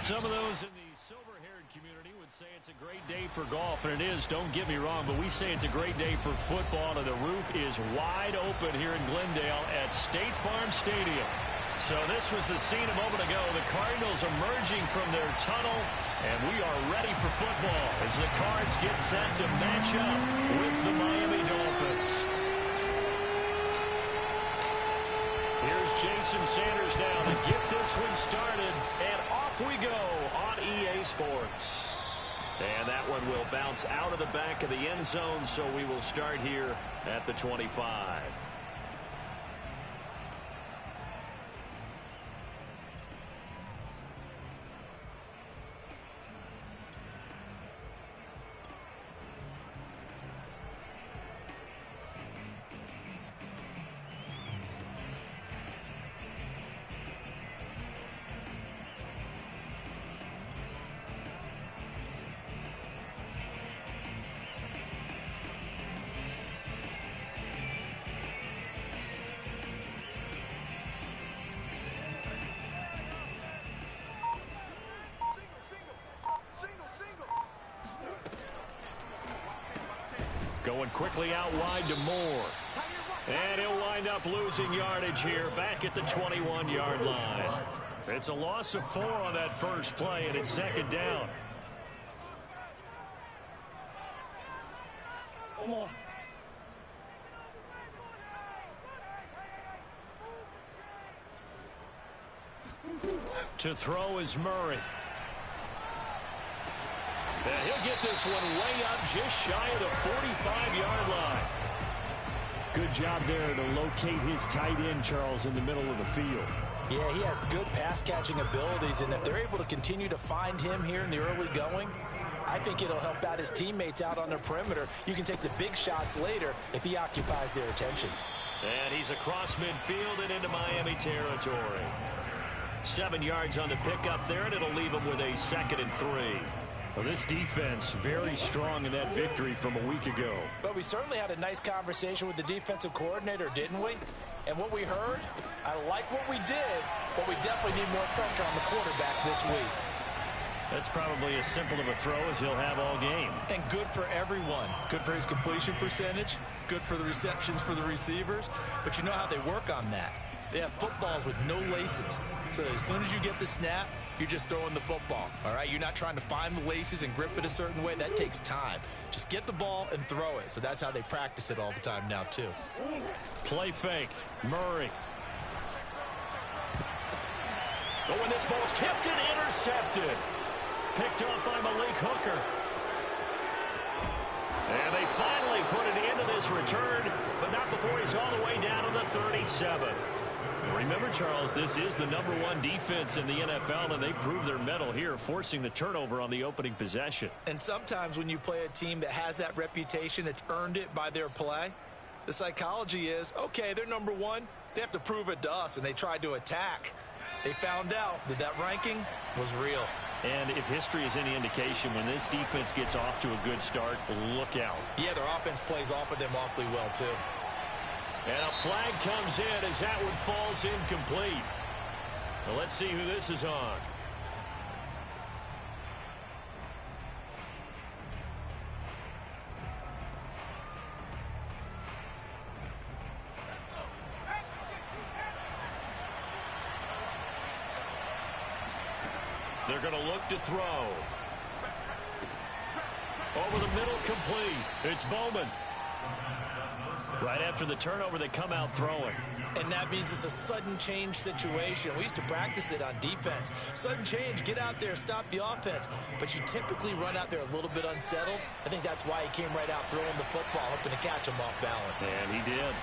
Some of those in the silver-haired community would say it's a great day for golf, and it is, don't get me wrong, but we say it's a great day for football, and the roof is wide open here in Glendale at State Farm Stadium. So this was the scene a moment ago. The Cardinals emerging from their tunnel, and we are ready for football as the Cards get set to match up with the Miami Dolphins. Here's Jason Sanders now to get this one started, and off we go on EA Sports. And that one will bounce out of the back of the end zone, so we will start here at the 25. Going quickly out wide to Moore. And he'll wind up losing yardage here back at the 21-yard line. It's a loss of 4 on that first play, and it's second down. To throw is Murray. And he'll get this one way up just shy of the 45-yard line. Good job there to locate his tight end, Charles, in the middle of the field. Yeah, he has good pass-catching abilities, and if they're able to continue to find him here in the early going, I think it'll help out his teammates out on the perimeter. You can take the big shots later if he occupies their attention. And he's across midfield and into Miami territory. 7 yards on the pickup there, and it'll leave him with a 2nd and 3. Well, this defense very strong in that victory from a week ago. But we certainly had a nice conversation with the defensive coordinator, didn't we? And what we heard, I like what we did, but we definitely need more pressure on the quarterback this week. That's probably as simple of a throw as he'll have all game. And good for everyone. Good for his completion percentage. Good for the receptions for the receivers. But you know how they work on that. They have footballs with no laces. So as soon as you get the snap, you're just throwing the football, all right? You're not trying to find the laces and grip it a certain way. That takes time. Just get the ball and throw it. So that's how they practice it all the time now, too. Play fake. Murray. Oh, and this ball's tipped and intercepted. Picked up by Malik Hooker. And they finally put it into this return, but not before he's all the way down to the 37. Remember, Charles, this is the #1 defense in the NFL, and they prove their mettle here, forcing the turnover on the opening possession. And sometimes when you play a team that has that reputation, that's earned it by their play, the psychology is, okay, they're #1. They have to prove it to us, and they tried to attack. They found out that that ranking was real. And if history is any indication, when this defense gets off to a good start, look out. Yeah, their offense plays off of them awfully well, too. And a flag comes in as that one falls incomplete. Well, let's see who this is on. They're going to look to throw. Over the middle, complete. It's Bowman. Right after the turnover, they come out throwing. And that means it's a sudden change situation. We used to practice it on defense. Sudden change, get out there, stop the offense. But you typically run out there a little bit unsettled. I think that's why he came right out throwing the football, hoping to catch him off balance. And he did.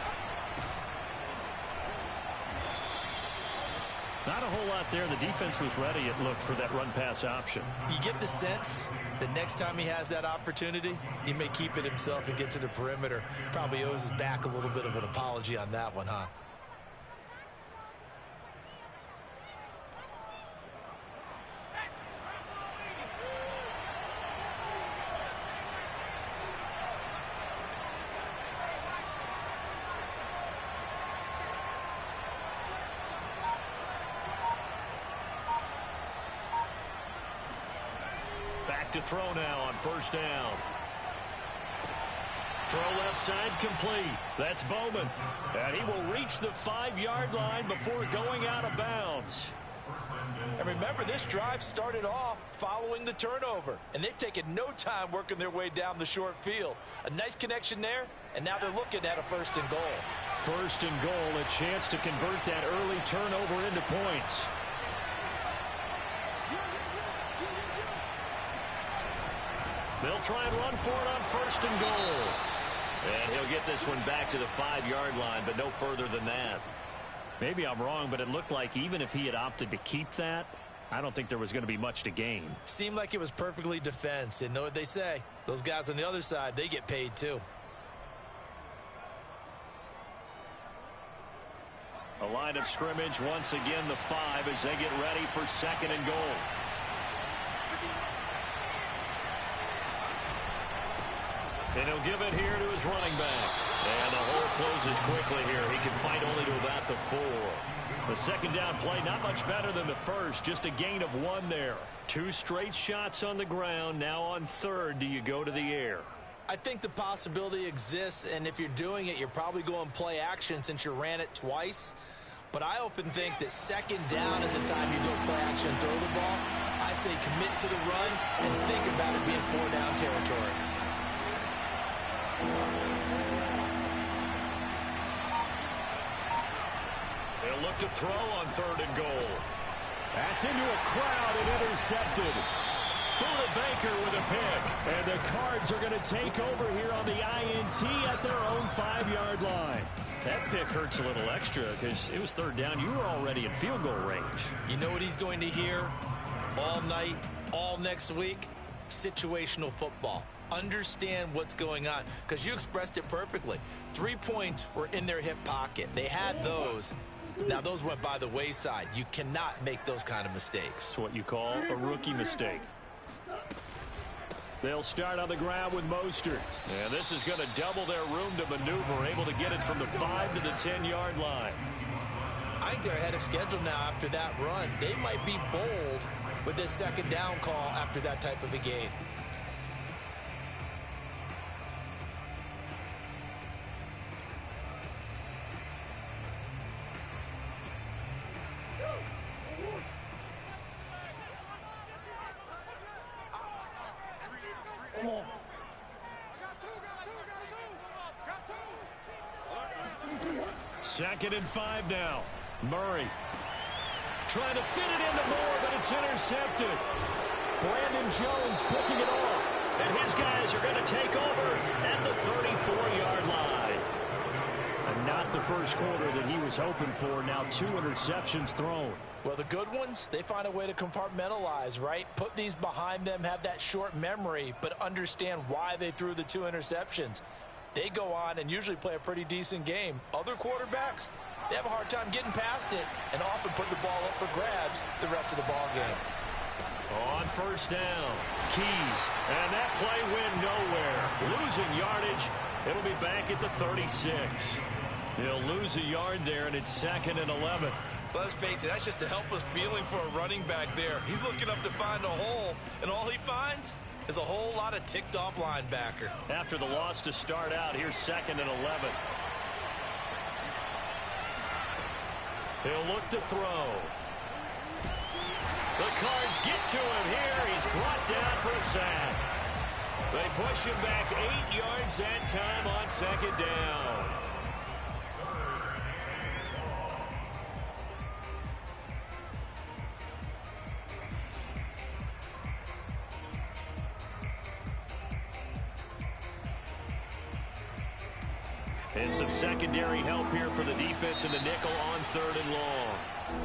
Not a whole lot there. The defense was ready, it looked, for that run-pass option. You get the sense that next time he has that opportunity, he may keep it himself and get to the perimeter. Probably owes his back a little bit of an apology on that one, huh? look to throw now on first down. Throw left side complete. That's Bowman. And he will reach the 5-yard line before going out of bounds. And remember, this drive started off following the turnover. And they've taken no time working their way down the short field. A nice connection there, and now they're looking at a 1st and goal. 1st and goal, a chance to convert that early turnover into points. They'll try and run for it on 1st and goal. And he'll get this one back to the 5-yard line, but no further than that. Maybe I'm wrong, but it looked like even if he had opted to keep that, I don't think there was going to be much to gain. Seemed like it was perfectly defense. And know what they say? Those guys on the other side, they get paid too. A line of scrimmage, once again the 5 as they get ready for 2nd and goal. And he'll give it here to his running back. And the hole closes quickly here. He can fight only to about the 4. The 2nd down play, not much better than the first. Just a gain of 1 there. 2 straight shots on the ground. Now on 3rd, do you go to the air? I think the possibility exists, and if you're doing it, you're probably going play action since you ran it twice. But I often think that 2nd down is the time you go play action and throw the ball. I say commit to the run and think about it being 4-down territory. They'll look to throw on 3rd and goal. That's into a crowd and intercepted. Buda Baker with a pick. And the Cards are going to take over here on the INT at their own 5-yard line. That pick hurts a little extra because it was 3rd down. You were already in field goal range. You know what he's going to hear all night, all next week? Situational football. Understand what's going on, because you expressed it perfectly. 3 points were in their hip pocket. They had those. Now, those went by the wayside. You cannot make those kind of mistakes. It's what you call a rookie mistake. They'll start on the ground with Mostert. And this is going to double their room to maneuver, able to get it from the 5 to the 10-yard line. I think they're ahead of schedule now after that run. They might be bold with this 2nd down call after that type of a game. Second and 5 now. Murray trying to fit it into Moore, but it's intercepted. Brandon Jones picking it off. And his guys are going to take over at the 34-yard line. And not the first quarter that he was hoping for. Now 2 interceptions thrown. Well, the good ones, they find a way to compartmentalize, right? Put these behind them, have that short memory, but understand why they threw the 2 interceptions. They go on and usually play a pretty decent game. Other quarterbacks, they have a hard time getting past it and often put the ball up for grabs the rest of the ball game. On first down, Keys, and that play went nowhere. Losing yardage, it'll be back at the 36. He'll lose a yard there, and it's 2nd and 11. Let's face it, that's just a helpless feeling for a running back there. He's looking up to find a hole, and all he finds is a whole lot of ticked-off linebacker. After the loss to start out, here's 2nd and 11. He'll look to throw. The Cards get to him here. He's brought down for a sack. They push him back 8 yards that time on 2nd down. And some secondary help here for the defense in the nickel on 3rd and long.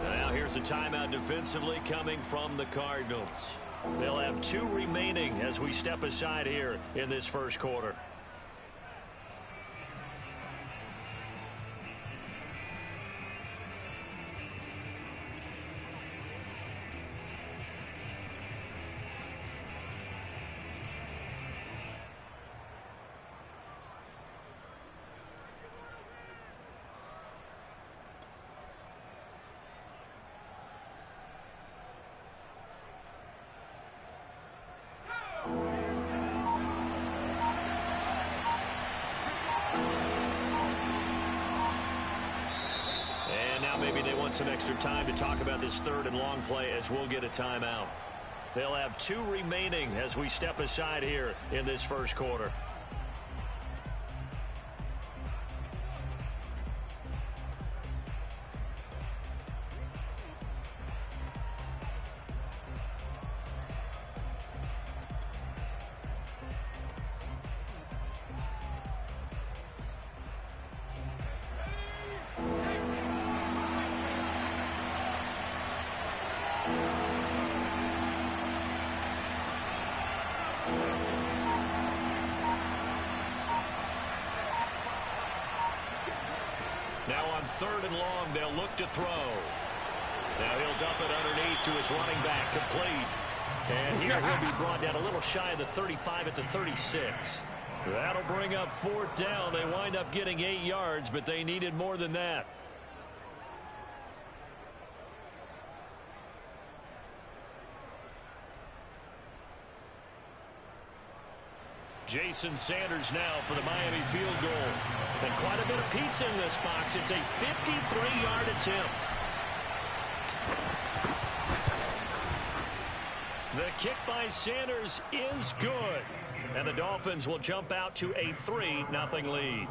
Now here's a timeout defensively coming from the Cardinals. They'll have 2 remaining as we step aside here in this first quarter. some extra time to talk about this third and long play as we'll get a timeout. They'll have 2 remaining as we step aside here in this first quarter. Now on 3rd and long, they'll look to throw. Now he'll dump it underneath to his running back, complete. And here he'll be brought down a little shy of the 35 at the 36. That'll bring up 4th down. They wind up getting 8 yards, but they needed more than that. Jason Sanders now for the Miami field goal. And quite a bit of pizza in this box. It's a 53-yard attempt. The kick by Sanders is good. And the Dolphins will jump out to a 3-0 lead.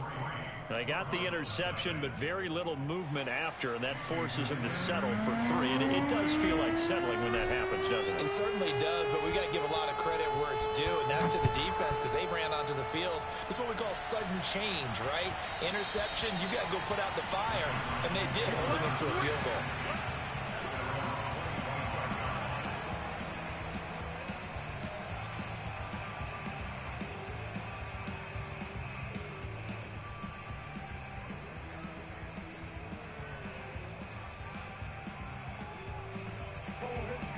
They got the interception, but very little movement after, and that forces him to settle for 3. And it does feel like settling when that happens, doesn't it? It certainly does, but we got to give a lot of credit where it's due, and that's to the defense because they ran onto the field. This is what we call sudden change, right? Interception, you got to go put out the fire, and they did, holding them to a field goal.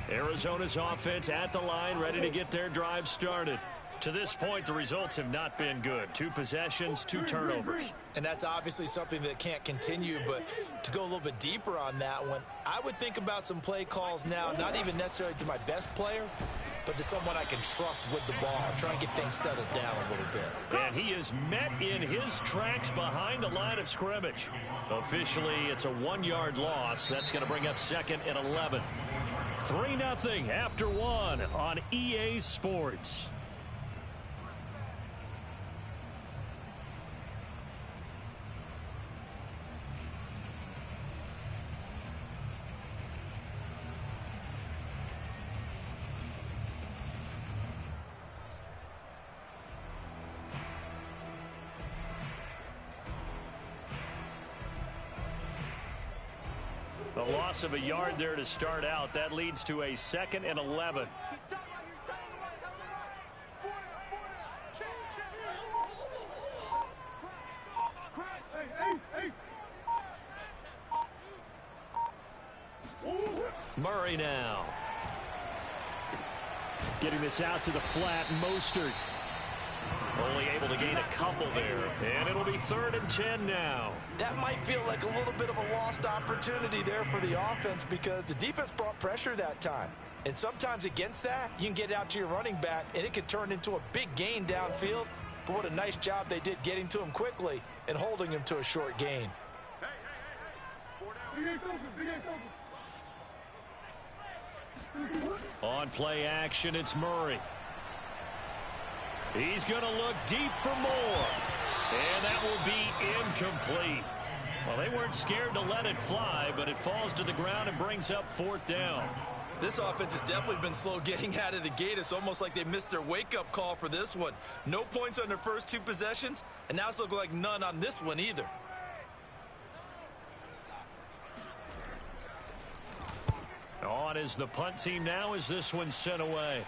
Arizona's offense at the line, ready to get their drive started. To this point, the results have not been good. 2 possessions, 2 turnovers. And that's obviously something that can't continue, but to go a little bit deeper on that one, I would think about some play calls now, not even necessarily to my best player, but to someone I can trust with the ball. Try and get things settled down a little bit. And he is met in his tracks behind the line of scrimmage. Officially, it's a 1-yard loss. That's going to bring up 2nd and 11. 3-0 after 1 on EA Sports. The loss of a yard there to start out. That leads to a 2nd and 11. Murray now. Getting this out to the flat. Mostert. Only able to gain a couple there. And it'll be 3rd and 10 now. That might feel like a little bit of a lost opportunity there for the offense because the defense brought pressure that time. And sometimes against that, you can get out to your running back, and it can turn into a big gain downfield. But what a nice job they did getting to him quickly and holding him to a short gain. On play action, it's Murray. He's going to look deep for more. And that will be incomplete. Well, they weren't scared to let it fly, but it falls to the ground and brings up 4th down. This offense has definitely been slow getting out of the gate. It's almost like they missed their wake-up call for this one. No points on their first 2 possessions, and now it's looking like none on this one either. On is the punt team now as this one's sent away.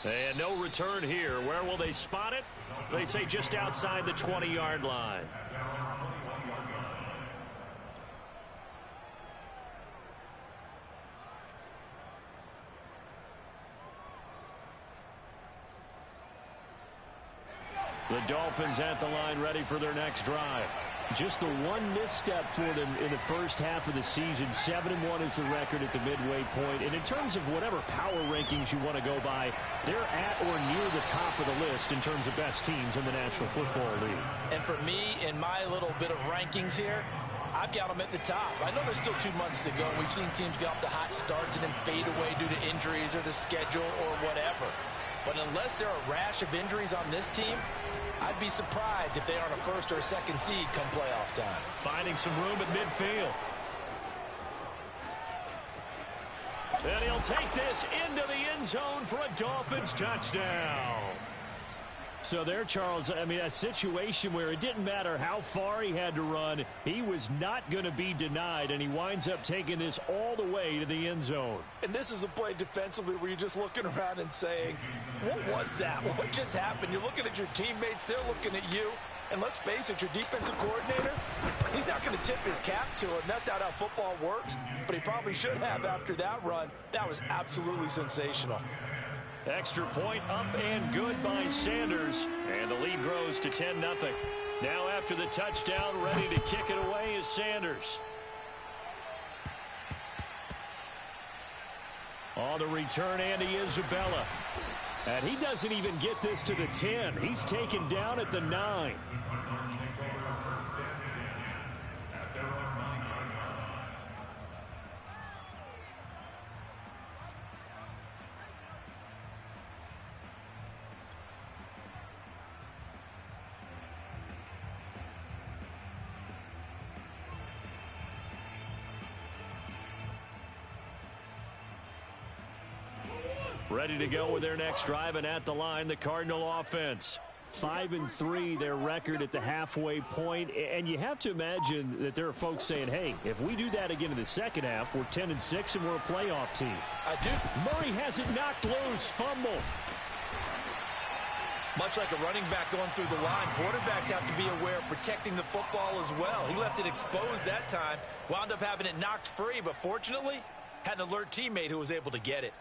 And no return here. Where will they spot it? They say just outside the 20-yard line. The Dolphins at the line ready for their next drive. Just the one misstep for them in the first half of the season. 7-1 is the record at the midway point. And in terms of whatever power rankings you want to go by, they're at or near the top of the list in terms of best teams in the National Football League. And for me, in my little bit of rankings here, I've got them at the top. I know there's still 2 months to go, and we've seen teams get off to hot starts and then fade away due to injuries or the schedule or whatever. But unless there are a rash of injuries on this team, I'd be surprised if they aren't a first or a second seed come playoff time. Finding some room at midfield. And he'll take this into the end zone for a Dolphins touchdown. So there, Charles, I mean, a situation where it didn't matter how far he had to run, he was not going to be denied, and he winds up taking this all the way to the end zone. And this is a play defensively where you're just looking around and saying, what was that? What just happened? You're looking at your teammates, they're looking at you. And let's face it, your defensive coordinator, he's not going to tip his cap to it. That's not how football works, but he probably should have after that run. That was absolutely sensational. Extra point up and good by Sanders. And the lead grows to 10-0. Now after the touchdown, ready to kick it away is Sanders. On the return, Andy Isabella. And he doesn't even get this to the 10. He's taken down at the 9. Ready to go with their next drive, and at the line, the Cardinal offense. 5-3, their record at the halfway point. And you have to imagine that there are folks saying, hey, if we do that again in the second half, we're 10-6 and we're a playoff team. I do. Murray has it knocked loose. Fumble. Much like a running back going through the line, quarterbacks have to be aware of protecting the football as well. He left it exposed that time, wound up having it knocked free, but fortunately, had an alert teammate who was able to get it.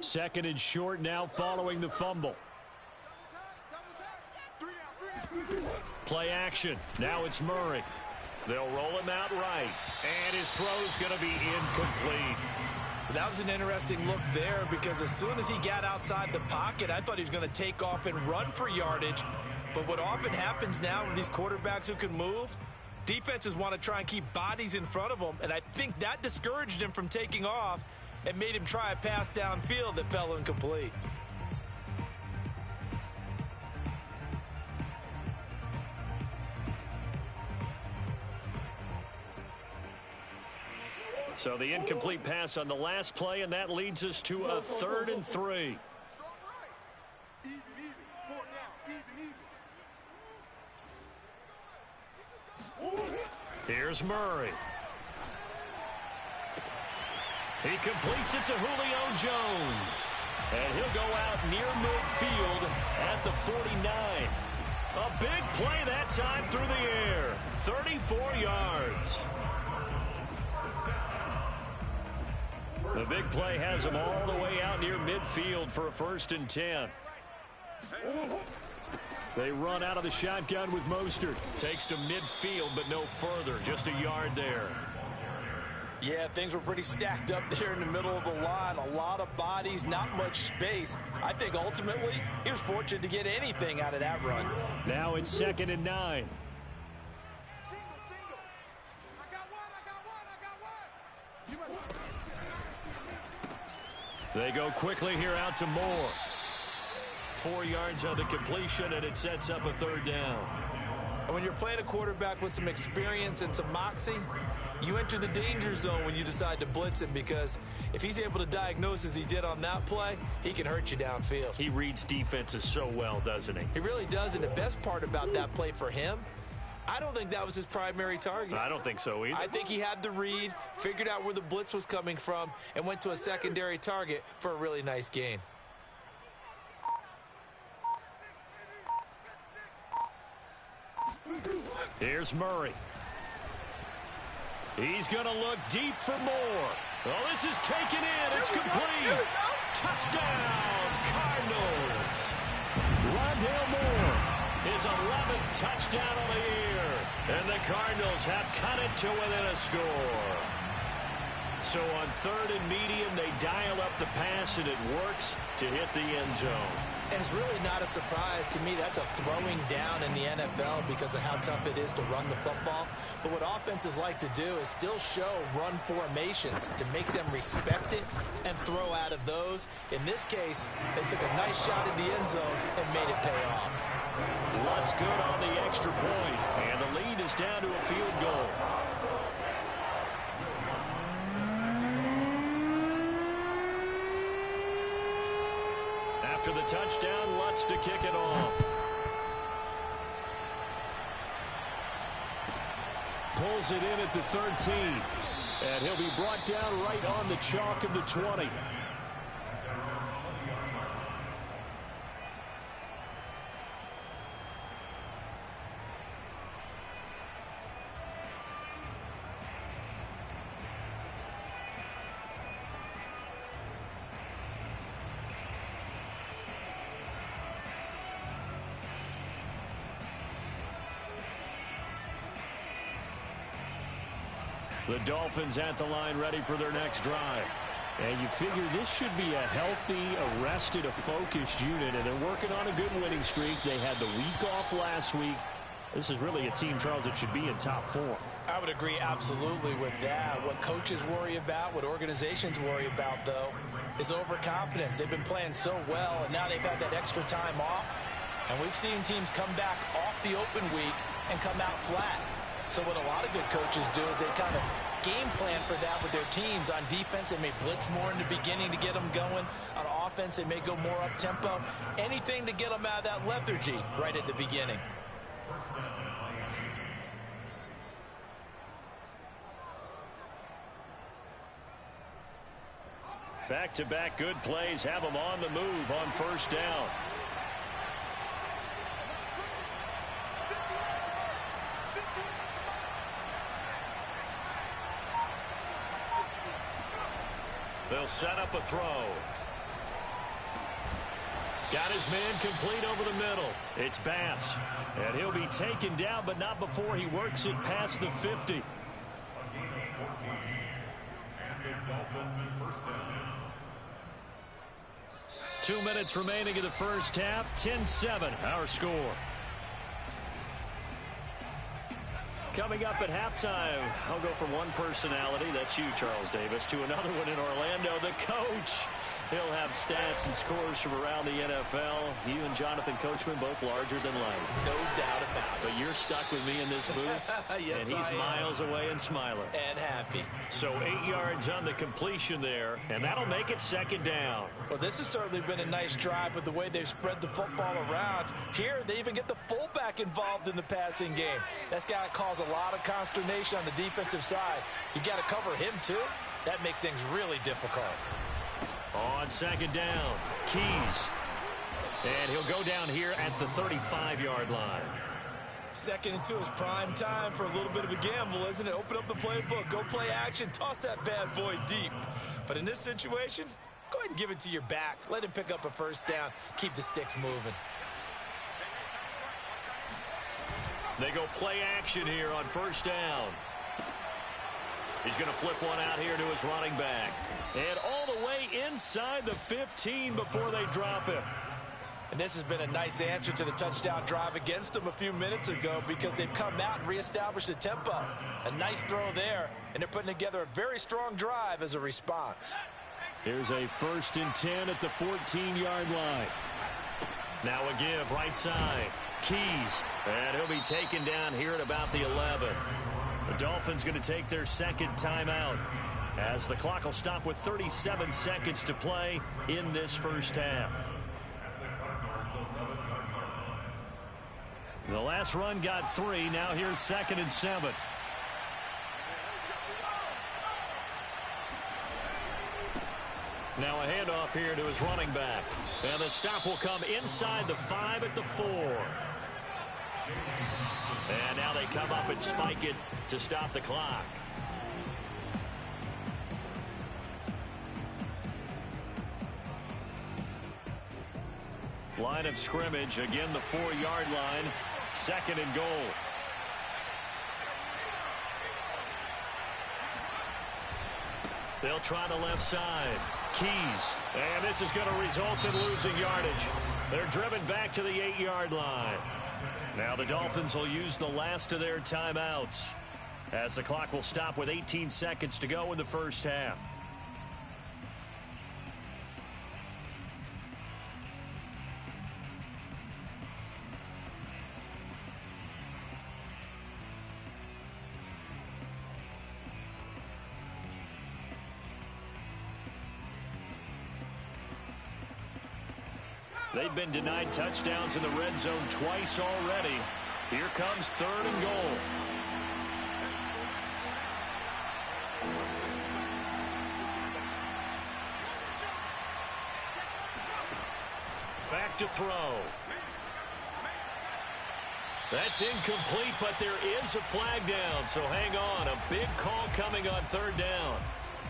Second and short now following the fumble. Play action. Now it's Murray. They'll roll him out right. And his throw's going to be incomplete. That was an interesting look there because as soon as he got outside the pocket, I thought he was going to take off and run for yardage. But what often happens now with these quarterbacks who can move, defenses want to try and keep bodies in front of them. And I think that discouraged him from taking off and made him try a pass downfield that fell incomplete. So the incomplete pass on the last play, and that leads us to a 3rd and 3. Here's Murray. He completes it to Julio Jones. And he'll go out near midfield at the 49. A big play that time through the air. 34 yards. The big play has him all the way out near midfield for a 1st and 10. They run out of the shotgun with Mostert. Takes to midfield, but no further. Just a yard there. Yeah, things were pretty stacked up there in the middle of the line. A lot of bodies, not much space. I think ultimately he was fortunate to get anything out of that run. Now it's 2nd and 9. They go quickly here out to Moore. 4 yards on the completion, and it sets up a 3rd down. And when you're playing a quarterback with some experience and some moxie, you enter the danger zone when you decide to blitz him, because if he's able to diagnose as he did on that play, he can hurt you downfield. He reads defenses so well, doesn't he? He really does, and the best part about that play for him, I don't think that was his primary target. I don't think so either. I think he had the read, figured out where the blitz was coming from, and went to a secondary target for a really nice gain. Here's Murray. He's going to look deep for Moore. Well, this is taken in. It's complete. Touchdown, Cardinals. Rondale Moore. His 11th touchdown on the year. And the Cardinals have cut it to within a score. So on 3rd and medium, they dial up the pass, and it works to hit the end zone. And it's really not a surprise to me. That's a throwing down in the NFL because of how tough it is to run the football. But what offenses like to do is still show run formations to make them respect it and throw out of those. In this case, they took a nice shot at the end zone and made it pay off. Lutt's good on the extra point, and the lead is down to a field goal. After the touchdown, Lutz to kick it off. Pulls it in at the 13. And he'll be brought down right on the chalk of the 20. The Dolphins at the line ready for their next drive. And you figure this should be a healthy, arrested, a focused unit, and they're working on a good winning streak. They had the week off last week. This is really a team, Charles, that should be in top form. I would agree absolutely with that. What coaches worry about, what organizations worry about, though, is overconfidence. They've been playing so well, and now they've had that extra time off. And we've seen teams come back off the open week and come out flat. So what a lot of good coaches do is they kind of game plan for that with their teams. On defense, they may blitz more in the beginning to get them going. On offense, they may go more up-tempo. Anything to get them out of that lethargy right at the beginning. Back-to-back good plays have them on the move on first down. They'll set up a throw. Got his man complete over the middle. It's Bass. And he'll be taken down, but not before he works it past the 50. 2 minutes remaining in the first half. 10-7, our score. Coming up at halftime, I'll go from one personality, that's you, Charles Davis, to another one in Orlando, the coach. He'll have stats and scores from around the NFL. You and Jonathan Coachman both larger than life. No doubt about it. But you're stuck with me in this booth, yes, and he's miles away and smiling. And happy. So 8 yards on the completion there, and that'll make it second down. Well, this has certainly been a nice drive with the way they've spread the football around. Here, they even get the fullback involved in the passing game. That's got to cause a lot of consternation on the defensive side. You've got to cover him, too. That makes things really difficult. On second down, Keys. And he'll go down here at the 35-yard line. 2nd and 2 is prime time for a little bit of a gamble, isn't it? Open up the playbook, go play action, toss that bad boy deep. But in this situation, go ahead and give it to your back. Let him pick up a first down. Keep the sticks moving. They go play action here on first down. He's going to flip one out here to his running back. And all the way inside the 15 before they drop him. And this has been a nice answer to the touchdown drive against them a few minutes ago because they've come out and reestablished the tempo. A nice throw there, and they're putting together a very strong drive as a response. Here's a 1st and 10 at the 14-yard line. Now a give right side. Keys. And he'll be taken down here at about the 11. The Dolphins going to take their second timeout as the clock will stop with 37 seconds to play in this first half. The last run got 3. Now here's 2nd and 7. Now a handoff here to his running back. And the stop will come inside the 5 at the 4. And now they come up and spike it to stop the clock. Line of scrimmage, again the 4-yard line, 2nd and goal. They'll try the left side. Keys. And this is going to result in losing yardage. They're driven back to the 8-yard line. Now the Dolphins will use the last of their timeouts, as the clock will stop with 18 seconds to go in the first half. They've been denied touchdowns in the red zone twice already. Here comes 3rd and goal. Back to throw. That's incomplete, but there is a flag down, so hang on. A big call coming on 3rd down.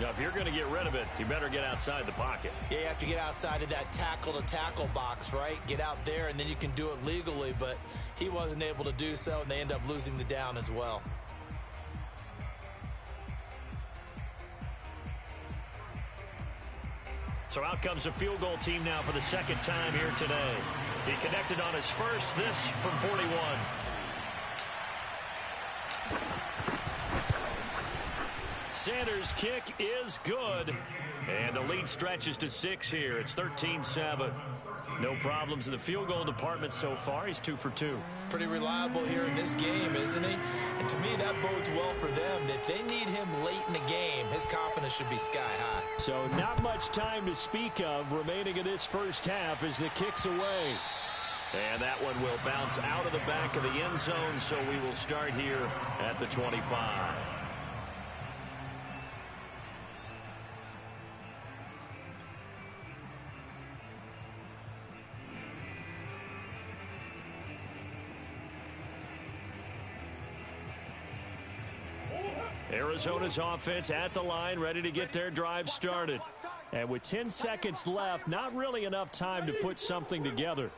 Now, if you're going to get rid of it, you better get outside the pocket. Yeah, you have to get outside of that tackle-to-tackle box, right? Get out there, and then you can do it legally, but he wasn't able to do so, and they end up losing the down as well. So out comes a field goal team now for the second time here today. He connected on his first, this from 41. Sanders' kick is good. And the lead stretches to 6 here. It's 13-7. No problems in the field goal department so far. He's 2 for 2. Pretty reliable here in this game, isn't he? And to me, that bodes well for them. If they need him late in the game, his confidence should be sky high. So not much time to speak of remaining in this first half as the kick's away. And that one will bounce out of the back of the end zone, so we will start here at the 25. Arizona's offense at the line, ready to get their drive started. And with 10 seconds left, not really enough time to put something together.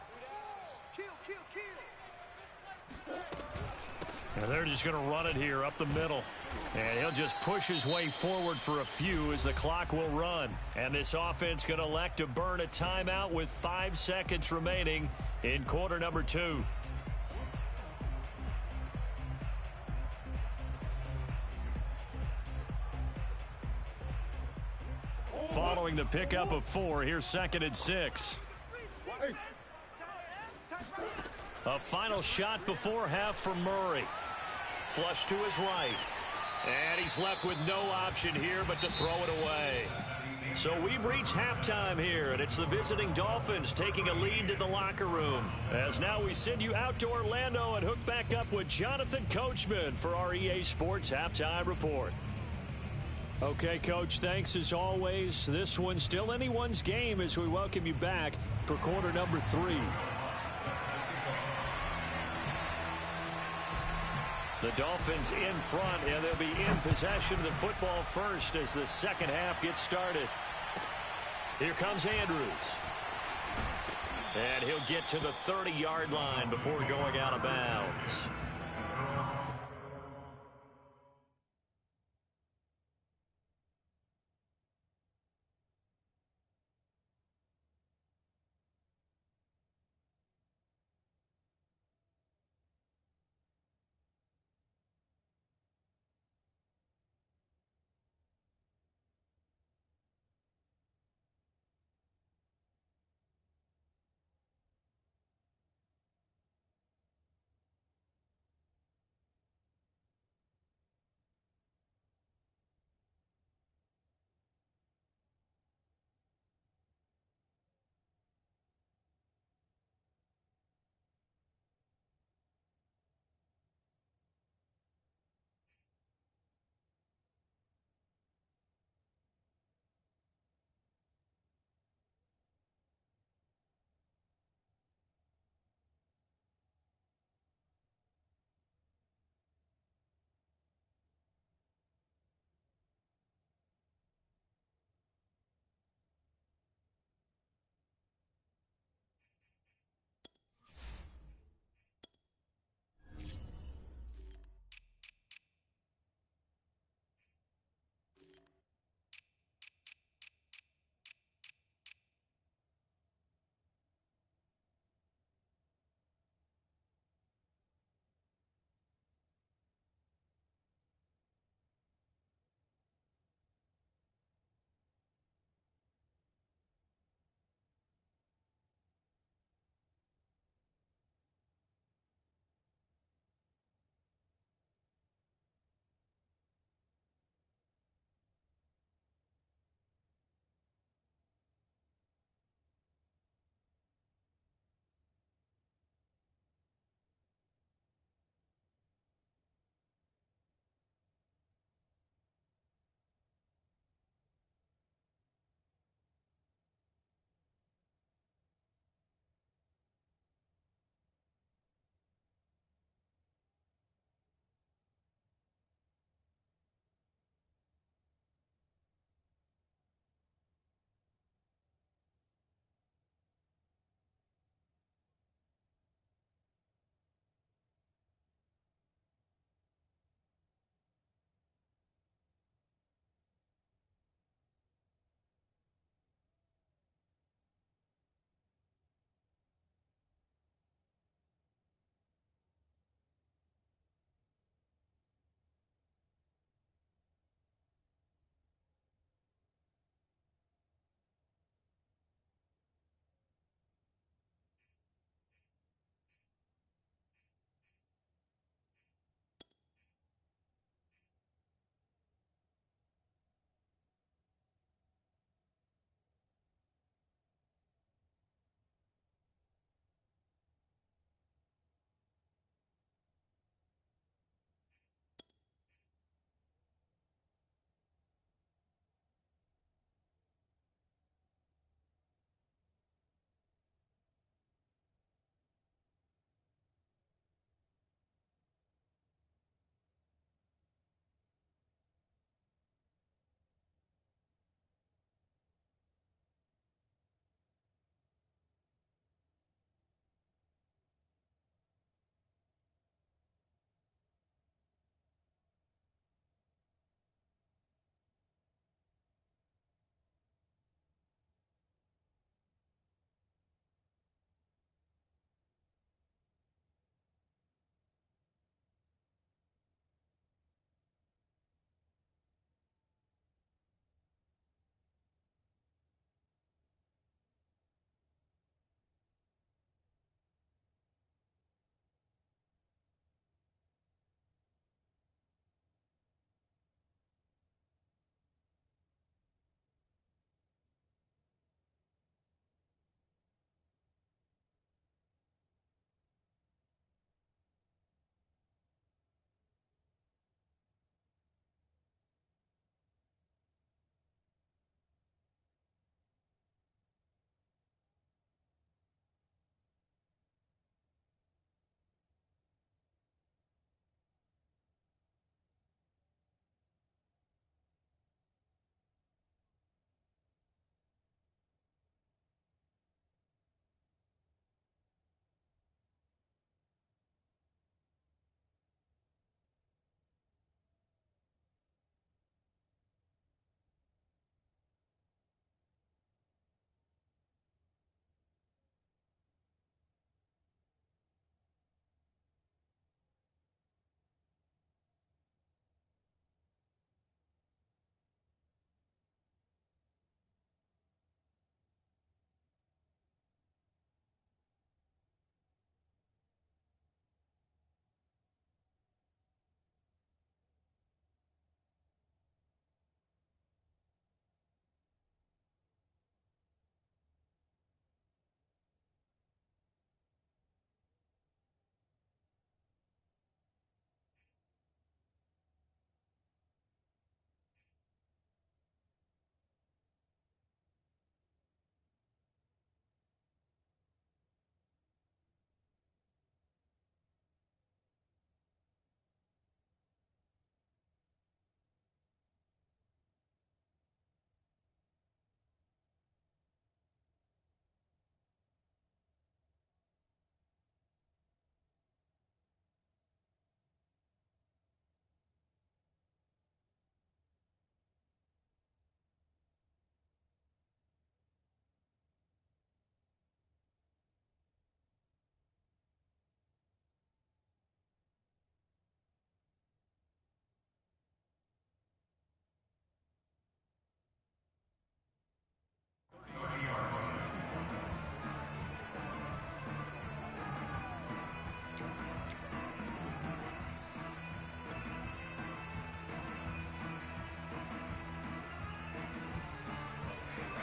And they're just going to run it here up the middle. And he'll just push his way forward for a few as the clock will run. And this offense going to elect to burn a timeout with 5 seconds remaining in quarter number 2. Following the pickup of 4, here's 2nd and 6. A final shot before half for Murray. Flush to his right. And he's left with no option here but to throw it away. So we've reached halftime here, and it's the visiting Dolphins taking a lead to the locker room. As now we send you out to Orlando and hook back up with Jonathan Coachman for our EA Sports Halftime Report. Okay, Coach, thanks as always. This one's still anyone's game as we welcome you back for quarter number 3. The Dolphins in front, and they'll be in possession of the football first as the second half gets started. Here comes Andrews. And he'll get to the 30-yard line before going out of bounds.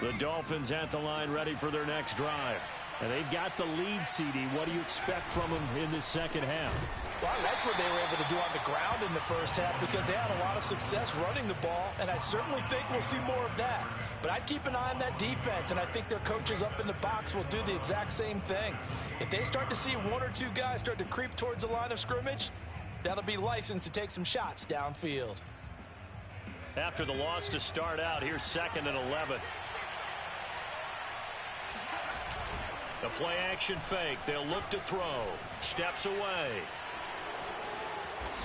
The Dolphins at the line ready for their next drive. And they've got the lead, CD. What do you expect from them in the second half? Well, I like what they were able to do on the ground in the first half because they had a lot of success running the ball, and I certainly think we'll see more of that. But I'd keep an eye on that defense, and I think their coaches up in the box will do the exact same thing. If they start to see one or two guys start to creep towards the line of scrimmage, that'll be licensed to take some shots downfield. After the loss to start out, here's 2nd and 11. The play action fake. They'll look to throw. Steps away.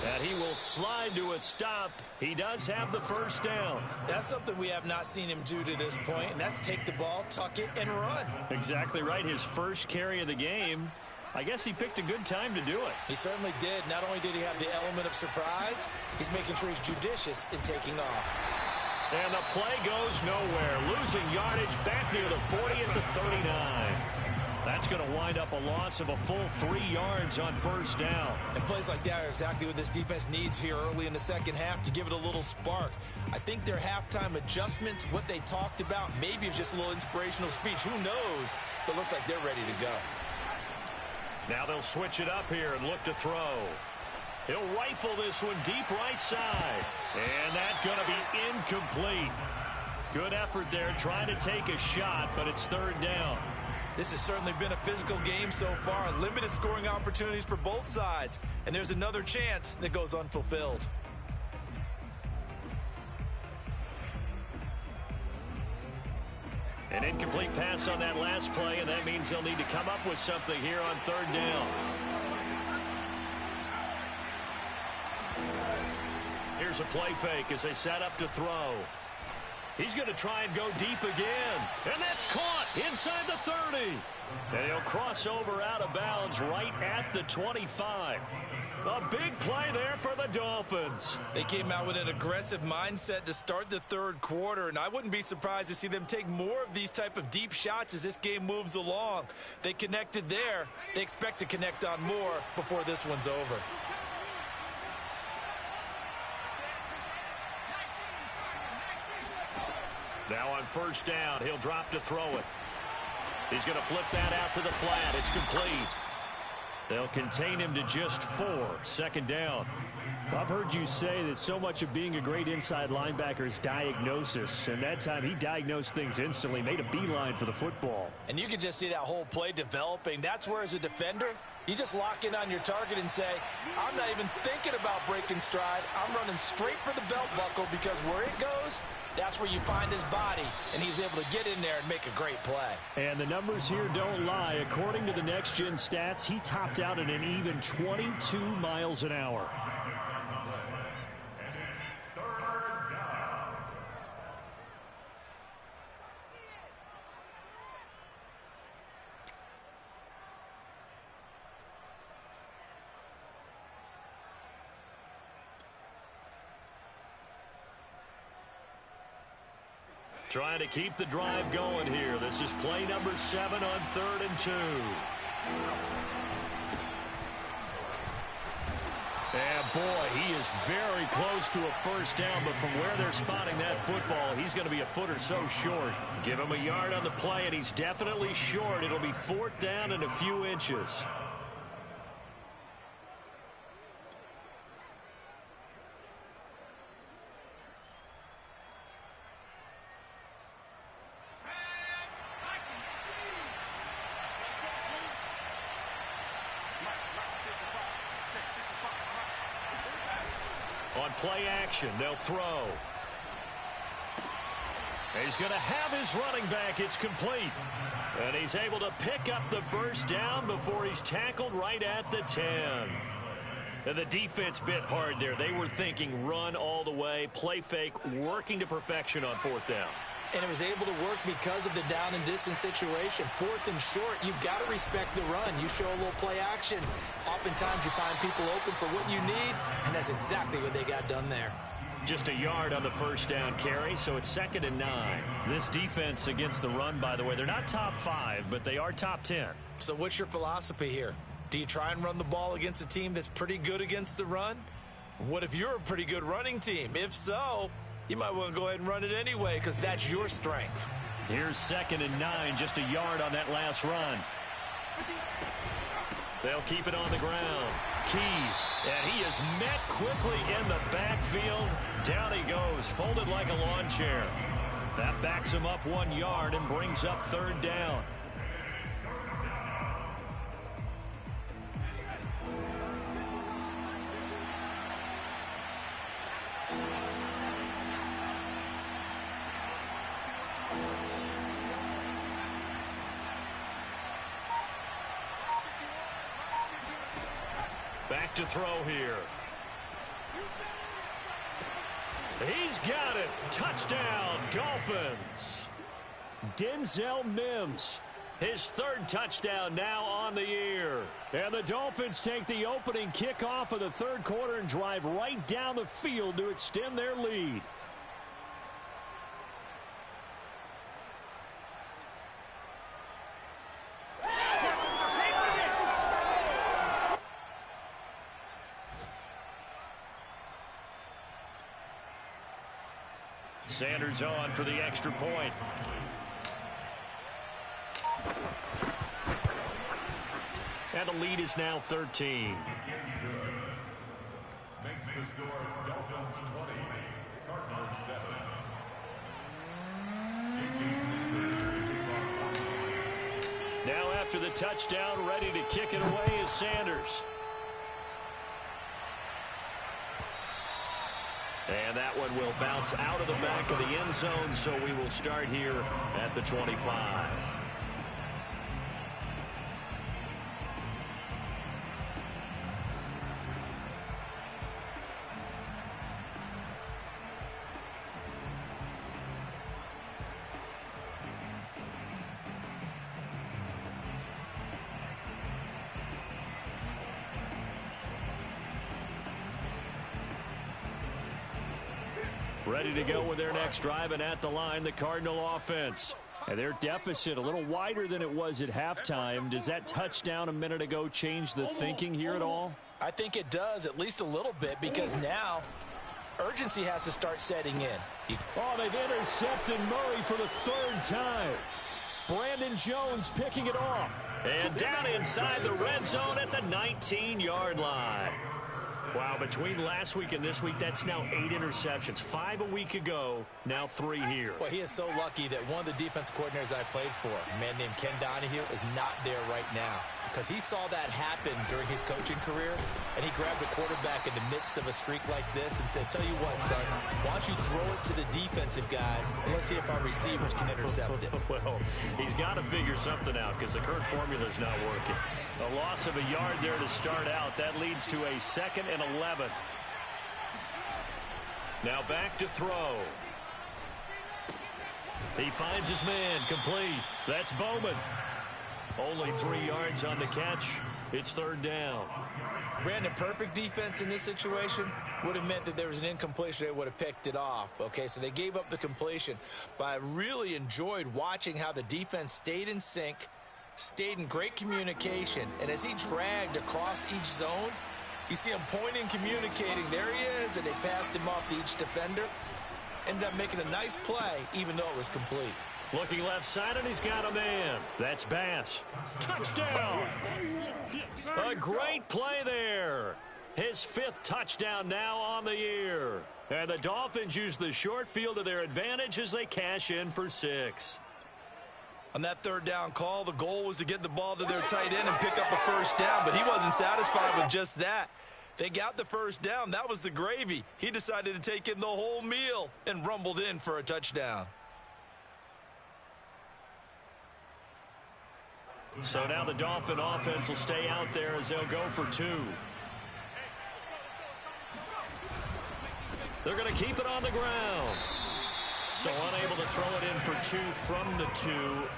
And he will slide to a stop. He does have the first down. That's something we have not seen him do to this point, and that's take the ball, tuck it, and run. Exactly right. His first carry of the game. I guess he picked a good time to do it. He certainly did. Not only did he have the element of surprise, he's making sure he's judicious in taking off. And the play goes nowhere. Losing yardage back near the 40 at the 39. That's going to wind up a loss of a full 3 yards on first down. And plays like that are exactly what this defense needs here early in the second half to give it a little spark. I think their halftime adjustment, what they talked about, maybe it was just a little inspirational speech. Who knows? But it looks like they're ready to go. Now they'll switch it up here and look to throw. He'll rifle this one deep right side. And that's going to be incomplete. Good effort there trying to take a shot, but it's 3rd down. This has certainly been a physical game so far. Limited scoring opportunities for both sides. And there's another chance that goes unfulfilled. An incomplete pass on that last play, and that means they'll need to come up with something here on 3rd down. Here's a play fake as they set up to throw. He's going to try and go deep again. And that's caught inside the 30. And he'll cross over out of bounds right at the 25. A big play there for the Dolphins. They came out with an aggressive mindset to start the 3rd quarter, and I wouldn't be surprised to see them take more of these type of deep shots as this game moves along. They connected there. They expect to connect on more before this one's over. Now on first down, he'll drop to throw it. He's going to flip that out to the flat. It's complete. They'll contain him to just 4. 2nd down. I've heard you say that so much of being a great inside linebacker is diagnosis. And that time he diagnosed things instantly, made a beeline for the football. And you can just see that whole play developing. That's where, as a defender, you just lock in on your target and say, I'm not even thinking about breaking stride. I'm running straight for the belt buckle because where it goes, that's where you find his body, and he's able to get in there and make a great play. And the numbers here don't lie. According to the Next Gen stats, he topped out at an even 22 miles an hour. Trying to keep the drive going here. This is play number 7 on 3rd and 2. And boy, he is very close to a first down, but from where they're spotting that football, he's going to be a foot or so short. Give him a yard on the play, and he's definitely short. It'll be 4th down and a few inches. On play action, they'll throw. He's going to have his running back. It's complete. And he's able to pick up the first down before he's tackled right at the 10. And the defense bit hard there. They were thinking run all the way, play fake, working to perfection on 4th down. And it was able to work because of the down and distance situation. 4th and short, you've got to respect the run. You show a little play action. Oftentimes you find people open for what you need, and that's exactly what they got done there. Just a yard on the first down carry, so it's 2nd and 9. This defense against the run, by the way, they're not top 5, but they are top 10. So what's your philosophy here? Do you try and run the ball against a team that's pretty good against the run? What if you're a pretty good running team? If so, you might want to go ahead and run it anyway because that's your strength. Here's 2nd and 9, just a yard on that last run. They'll keep it on the ground. Keys, and he is met quickly in the backfield. Down he goes, folded like a lawn chair. That backs him up 1 yard and brings up 3rd down. Back to throw here. He's got it. Touchdown, Dolphins. Denzel Mims. His 3rd touchdown now on the year. And the Dolphins take the opening kickoff of the 3rd quarter and drive right down the field to extend their lead. Sanders on for the extra point. And the lead is now 13. Makes the score Dolphins 20, Cardinals 7. Now after the touchdown, ready to kick it away is Sanders. And that one will bounce out of the back of the end zone, so we will start here at the 25. Ready to go with their next drive, and at the line, the Cardinal offense. And their deficit a little wider than it was at halftime. Does that touchdown a minute ago change the thinking here at all? I think it does, at least a little bit, because now urgency has to start setting in. Oh, they've intercepted Murray for the 3rd time. Brandon Jones picking it off. And down inside the red zone at the 19-yard line. Wow, between last week and this week, that's now 8 interceptions. 5 a week ago, now 3 here. Well, he is so lucky that one of the defense coordinators I played for, a man named Ken Donahue, is not there right now. Because he saw that happen during his coaching career, and he grabbed the quarterback in the midst of a streak like this and said, tell you what, son, why don't you throw it to the defensive guys, and let's see if our receivers can intercept it. Well, he's got to figure something out because the current formula is not working. A loss of a yard there to start out. That leads to a 2nd and 11. Now back to throw. He finds his man, complete. That's Bowman. Only 3 yards on the catch. It's 3rd down. Brandon, perfect defense in this situation would have meant that there was an incompletion. They would have picked it off. Okay, so they gave up the completion. But I really enjoyed watching how the defense stayed in sync, stayed in great communication, and as he dragged across each zone, you see him pointing, communicating. There he is, and they passed him off to each defender. Ended up making a nice play, even though it was complete. Looking left side, and he's got a man. That's Bass. Touchdown! A great play there. His 5th touchdown now on the year. And the Dolphins use the short field to their advantage as they cash in for 6. On that 3rd down call, the goal was to get the ball to their tight end and pick up a 1st down, but he wasn't satisfied with just that. They got the 1st down. That was the gravy. He decided to take in the whole meal and rumbled in for a touchdown. So now the Dolphin offense will stay out there as they'll go for 2. They're going to keep it on the ground. So unable to throw it in for 2 from the 2.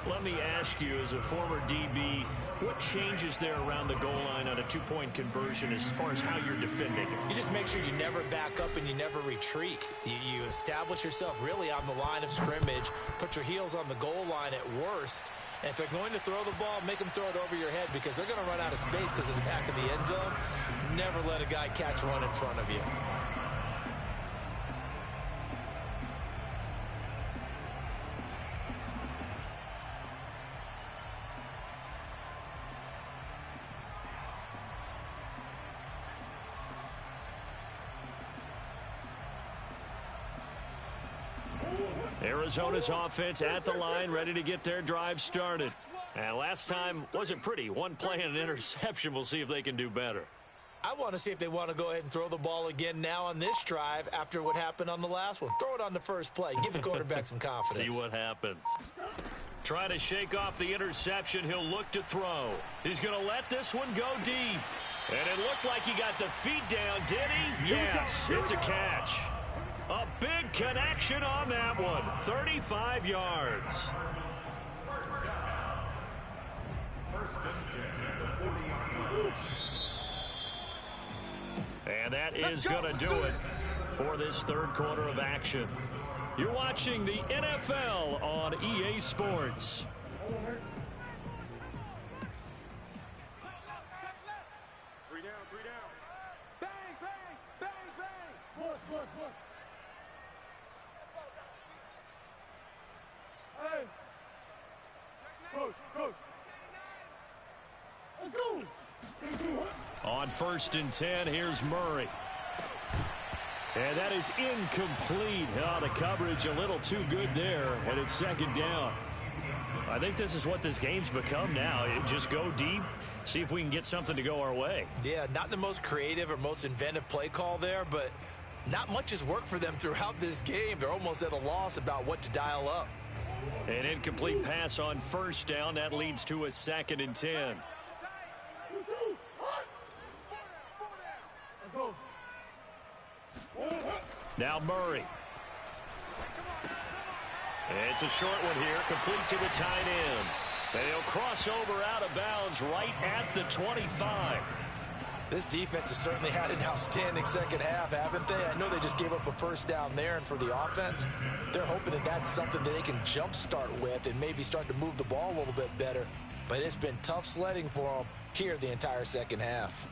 Let me ask you, as a former DB, what changes there around the goal line on a 2-point conversion as far as how you're defending it? You just make sure you never back up and you never retreat. You establish yourself really on the line of scrimmage, put your heels on the goal line at worst, and if they're going to throw the ball, make them throw it over your head because they're going to run out of space because of the back of the end zone. Never let a guy catch one in front of you. Arizona's offense at the line, ready to get their drive started. And last time wasn't pretty. One play and an interception. We'll see if they can do better. I want to see if they want to go ahead and throw the ball again now on this drive after what happened on the last one. Throw it on the first play. Give the quarterback some confidence. See what happens. Trying to shake off the interception. He'll look to throw. He's going to let this one go deep. And it looked like he got the feet down, did he? Yes, it's a catch. A big connection on that one. 35 yards. First and 10 at the 40-yard line. And that is going to do it for this third quarter of action. You're watching the NFL on EA Sports. Three down. Bang, bang, bang, bang. Push. Hey. Coach. Let's go. On 1st and 10, here's Murray. And that is incomplete. Oh, the coverage a little too good there, and it's second down. I think this is what this game's become now. Just go deep, see if we can get something to go our way. Yeah, not the most creative or most inventive play call there, but not much has worked for them throughout this game. They're almost at a loss about what to dial up. An incomplete pass on 1st down. That leads to a 2nd and 10. Now Murray. It's a short one here, complete to the tight end. And he'll cross over out of bounds right at the 25. This defense has certainly had an outstanding second half, haven't they? I know they just gave up a first down there, and for the offense, they're hoping that that's something that they can jumpstart with and maybe start to move the ball a little bit better. But it's been tough sledding for them here the entire second half.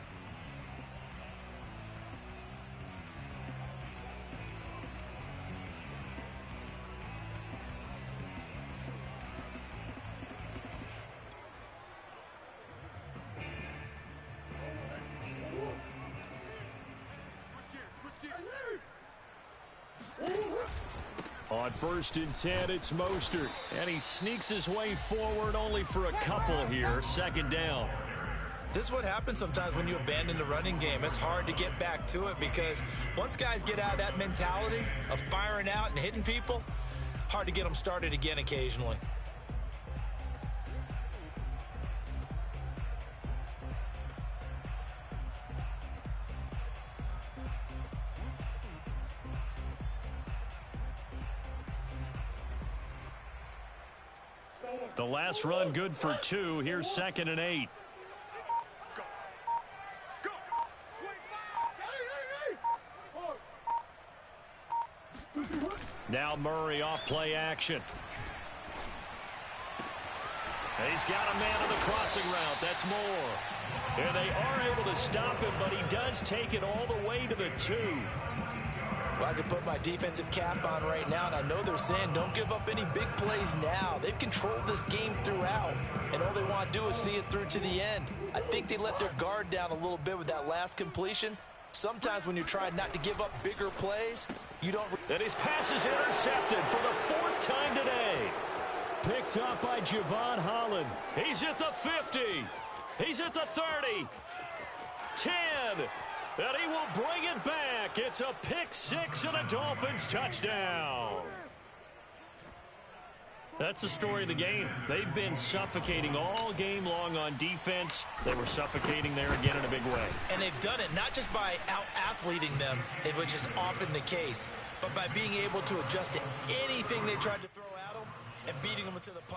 On 1st and 10, it's Mostert. And he sneaks his way forward only for a couple here. 2nd down. This is what happens sometimes when you abandon the running game. It's hard to get back to it because once guys get out of that mentality of firing out and hitting people, hard to get them started again occasionally. The last run good for 2. Here's 2nd and 8. Now Murray off play action. And he's got a man on the crossing route. That's Moore. And they are able to stop him, but he does take it all the way to the 2. Well, I can put my defensive cap on right now, and I know they're saying don't give up any big plays now. They've controlled this game throughout, and all they want to do is see it through to the end. I think they let their guard down a little bit with that last completion. Sometimes when you're trying not to give up bigger plays, you don't. And his pass is intercepted for the 4th time today. Picked up by Javon Holland. He's at the 50. He's at the 30. 10. And he will bring it back. It's a pick-6 and a Dolphins touchdown. That's the story of the game. They've been suffocating all game long on defense. They were suffocating there again in a big way. And they've done it not just by out-athleting them, which is often the case, but by being able to adjust to anything they tried to throw at them and beating them into the punch.